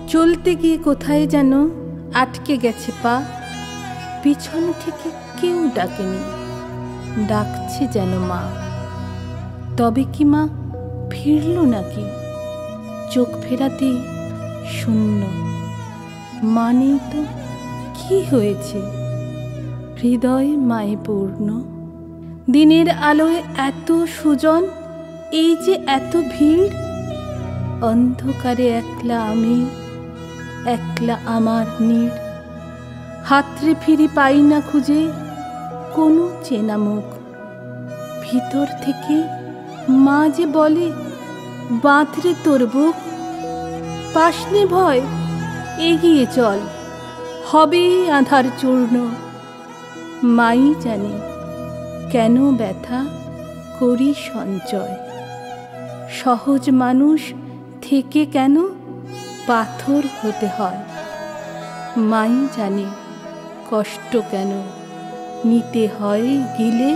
চলতে গিয়ে কোথায় যেন আটকে গেছে পা, পিছন থেকে কেউ ডাকেনি, ডাকছে যেন মা। তবে কি মা ফিরল নাকি? চোখ ফেরাতে শূন্য, মানেই তো কি হয়েছে? হৃদয় মায়ে পূর্ণ। দিনের আলোয় এত সুজন, এই যে এত ভিড়। অন্ধকারে একলা আমি, একলা আমার নীড়। হাতড়ে ফিরি পাই না খুঁজে কোনো চেনা মুখ। ভিতর থেকে মা যে বলে, বাঁধরে তোর বুক। পাসনে ভয়, এগিয়ে চল, হবে আঁধার চূর্ণ। মাই জানে কেন ব্যথা করি সঞ্চয়। সহজ মানুষ থেকে কেন পাথর হতে হয়। মাই জানে কষ্ট কেন নিতে হয় গিলে।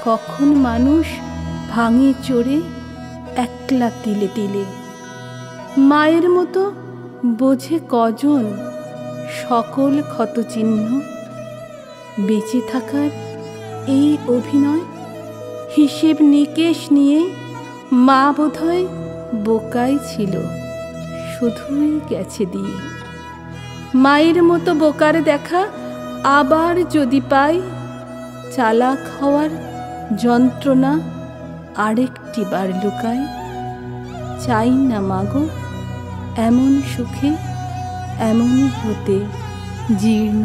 কখন মানুষ ভাঙে চড়ে একলা তিলে তিলে। মায়ের মতো বোঝে কজন সকল ক্ষতচিহ্ন। বেঁচে থাকার এই অভিনয়, হিসেব নিকেশ নিয়ে মা বোধহয় বোকাই ছিল, শুধুই গেছে দিয়ে। মায়ের মতো বোকার দেখা আবার যদি পাই, চালাক হওয়ার যন্ত্রণা আরেকটি বার লুকাই। চাই না মাগো এমন সুখে এমনই হতে জীর্ণ।